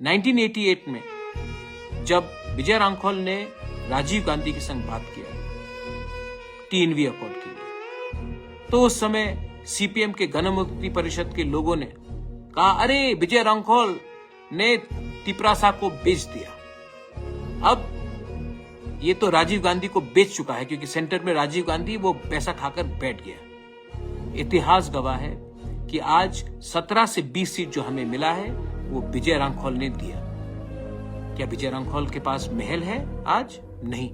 1988 में जब विजय रांखोल ने राजीव गांधी के संग बात किया TNV अकॉर्ड के लिए, तो उस समय सीपीएम के गणमुक्ति परिषद के लोगों ने कहा, अरे विजय रांखोल ने तिपरासा को बेच दिया। अब ये तो राजीव गांधी को बेच चुका है, क्योंकि सेंटर में राजीव गांधी वो पैसा खाकर बैठ गया। इतिहास गवाह है कि आज 17 से 20 सीट जो हमें मिला है वो विजय रांखोल ने दिया। क्या विजय रांखोल के पास महल है आज? नहीं,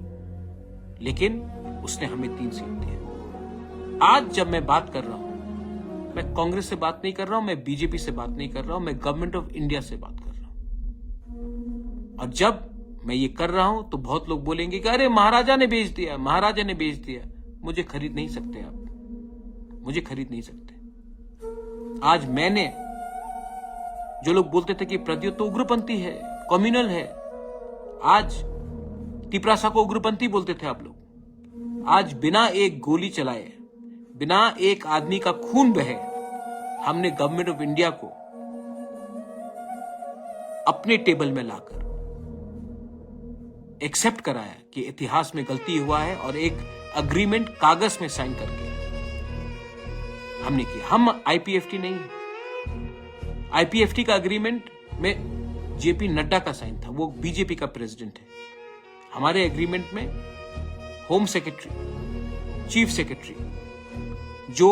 लेकिन उसने हमें 3 सीट दिया। आज जब मैं बात कर रहा हूं, मैं कांग्रेस से बात नहीं कर रहा हूं, मैं बीजेपी से बात नहीं कर रहा हूं, मैं गवर्नमेंट ऑफ इंडिया से बात कर रहा हूं। और जब मैं ये कर रहा हूं तो बहुत लोग बोलेंगे कि अरे महाराजा ने बेच दिया, महाराजा ने बेच दिया। मुझे खरीद नहीं सकते आप, मुझे खरीद नहीं सकते। आज मैंने, जो लोग बोलते थे कि प्रद्योत तो उग्रपंथी है, कम्युनल है, आज तिपरासा को उग्रपंथी बोलते थे आप लोग। आज बिना एक गोली चलाए, बिना एक आदमी का खून बहे, हमने गवर्नमेंट ऑफ इंडिया को अपने टेबल में लाकर एक्सेप्ट कराया कि इतिहास में गलती हुआ है और एक अग्रीमेंट कागज में साइन करके हमने किया। हम आईपीएफटी नहीं है। आईपीएफटी का अग्रीमेंट में जेपी नड्डा का साइन था, वो बीजेपी का प्रेसिडेंट है। हमारे एग्रीमेंट में होम सेक्रेटरी, चीफ सेक्रेटरी, जो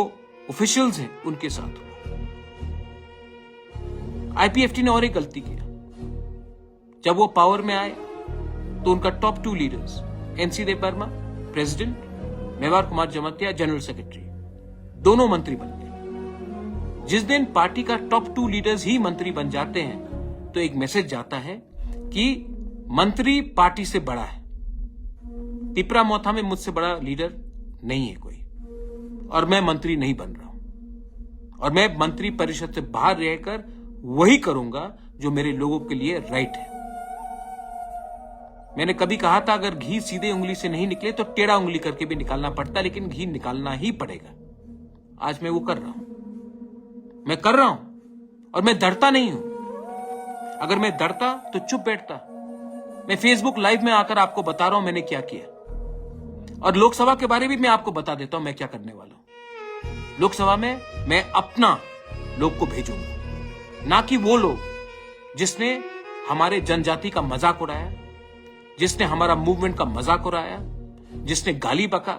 ऑफिशियल्स हैं उनके साथ हुआ। आईपीएफटी ने और एक गलती किया, जब वो पावर में आए तो उनका top 2 leaders NC Dev Varma president, Mewar Kumar Jamatia general secretary, दोनों मंत्री बन गए। जिस दिन पार्टी का टॉप 2 लीडर्स ही मंत्री बन जाते हैं तो एक मैसेज जाता है कि मंत्री पार्टी से बड़ा है। तिपरा मोथा में मुझसे बड़ा लीडर नहीं है कोई, और मैं मंत्री नहीं बन रहा हूं। और मैं मंत्री परिषद से बाहर रहकर वही करूंगा जो मेरे लोगों के लिए राइट है। मैंने कभी कहा था, अगर घी सीधे उंगली से नहीं निकले तो टेढ़ा उंगली करके भी निकालना पड़ता, लेकिन घी निकालना ही पड़ेगा। आज मैं वो कर रहा हूं, मैं कर रहा हूं, और मैं डरता नहीं हूं। अगर मैं डरता तो चुप बैठता। मैं फेसबुक लाइव में आकर आपको बता रहा हूं मैंने क्या किया, और लोकसभा के बारे में मैं आपको बता देता हूं मैं क्या करने वाला हूं। लोकसभा में मैं अपना लोग को भेजूंगा, ना कि वो लोग जिसने हमारे जनजाति का मजाक उड़ाया, जिसने हमारा मूवमेंट का मजाक उड़ाया, जिसने गाली बका,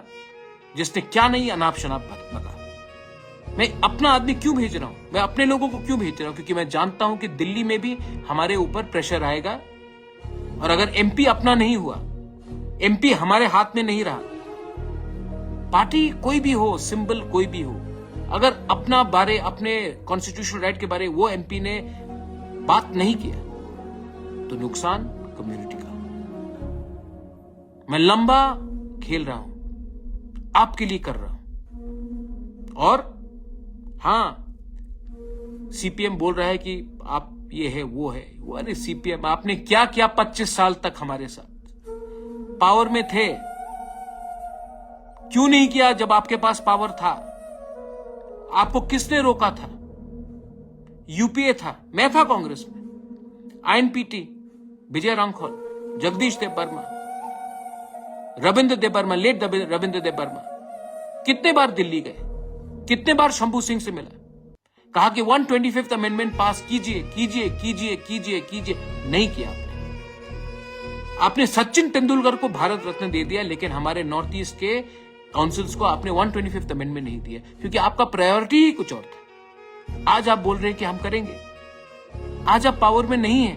जिसने क्या नहीं अनाप शनाप बका। मैं अपना आदमी क्यों भेज रहा हूं? मैं अपने लोगों को क्यों भेज रहा हूं? क्योंकि मैं जानता हूं कि दिल्ली में भी हमारे ऊपर प्रेशर आएगा, और अगर एमपी अपना नहीं हुआ, एमपी हमारे हाथ में नहीं रहा, पार्टी कोई भी हो, सिंबल कोई भी हो, अगर अपना बारे, अपने कॉन्स्टिट्यूशनल राइट के बारे वो एमपी ने बात नहीं किया तो नुकसान कम्युनिटी का। मैं लंबा खेल रहा हूं, आपके लिए कर रहा हूं। और हां, सीपीएम बोल रहा है कि आप ये है वो है वो। अरे सीपीएम, आपने क्या किया 25 साल तक हमारे साथ? पावर में थे, क्यों नहीं किया जब आपके पास पावर था? आपको किसने रोका था? यूपीए था, मैं था कांग्रेस में, आईएनपीटी, विजय रांखोल, जगदीश देव वर्मा, रविंद्र देव वर्मा, लेट रविंद्र देव वर्मा कितने बार दिल्ली गए, कितने बार शंभू सिंह से मिला, कहा कि 125th अमेंडमेंट पास कीजिए कीजिए कीजिए कीजिए कीजिए। नहीं किया आपने सचिन तेंदुलकर को भारत रत्न दे दिया, लेकिन हमारे नॉर्थ ईस्ट के काउंसिल्स को आपने 125th अमेंडमेंट नहीं दिया, क्योंकि आपका प्रायोरिटी ही कुछ और था। आज आप बोल रहे हैं कि हम करेंगे, आज आप पावर में नहीं है,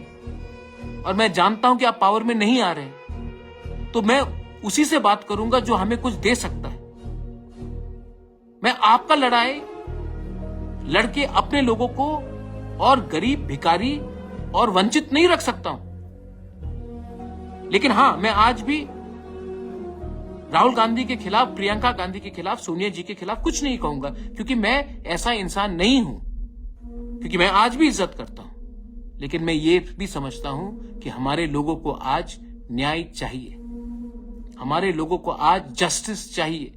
और मैं जानता हूं कि आप पावर में नहीं आ रहे, तो मैं उसी से बात करूंगा जो हमें कुछ दे सकता है। मैं आपका लड़ाई लड़के अपने लोगों को और गरीब, भिखारी और वंचित नहीं रख सकता हूं। लेकिन हां, मैं आज भी राहुल गांधी के खिलाफ, प्रियंका गांधी के खिलाफ, सोनिया जी के खिलाफ कुछ नहीं कहूंगा, क्योंकि मैं ऐसा इंसान नहीं हूं। क्योंकि मैं आज भी इज्जत करता हूं, लेकिन मैं ये भी समझता हूं कि हमारे लोगों को आज न्याय चाहिए, हमारे लोगों को आज जस्टिस चाहिए,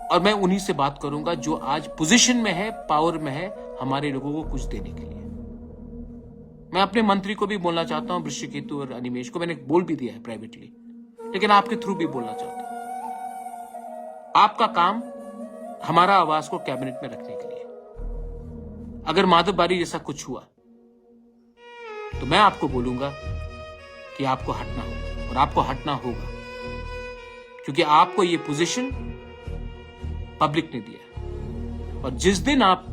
और मैं उन्हीं से बात करूंगा जो आज पोजीशन में है, पावर में है, हमारे लोगों को कुछ देने के लिए। मैं अपने मंत्री को भी बोलना चाहता हूं, वृश्चिकेतु और अनिमेश को मैंने बोल भी दिया है प्राइवेटली, लेकिन आपके थ्रू भी बोलना चाहता हूं। आपका काम हमारा आवाज को कैबिनेट में रखने के लिए। अगर माधव बारी जैसा कुछ हुआ तो मैं आपको बोलूंगा कि आपको हटना होगा, और आपको हटना होगा, क्योंकि आपको ये पोजीशन पब्लिक ने दिया। और जिस दिन आप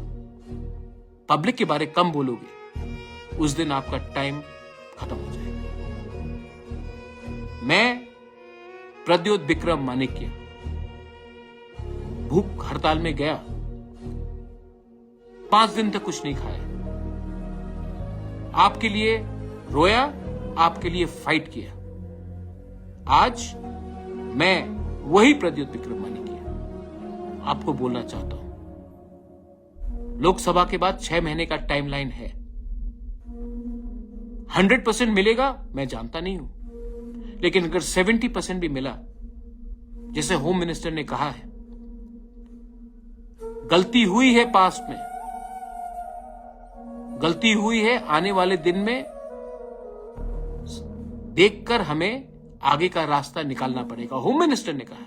पब्लिक के बारे कम बोलोगे, उस दिन आपका टाइम खत्म हो जाएगा। मैं प्रद्योत विक्रम माणिक्य भूख हड़ताल में गया, 5 दिन तक कुछ नहीं खाया, आपके लिए रोया, आपके लिए फाइट किया। आज मैं वही प्रद्योत विक्रम माणिक्य आपको बोलना चाहता हूं, लोकसभा के बाद 6 महीने का टाइमलाइन है। 100% मिलेगा मैं जानता नहीं हूं, लेकिन अगर 70% भी मिला, जैसे होम मिनिस्टर ने कहा है, गलती हुई है पास्ट में, गलती हुई है, आने वाले दिन में देखकर हमें आगे का रास्ता निकालना पड़ेगा, होम मिनिस्टर ने कहा।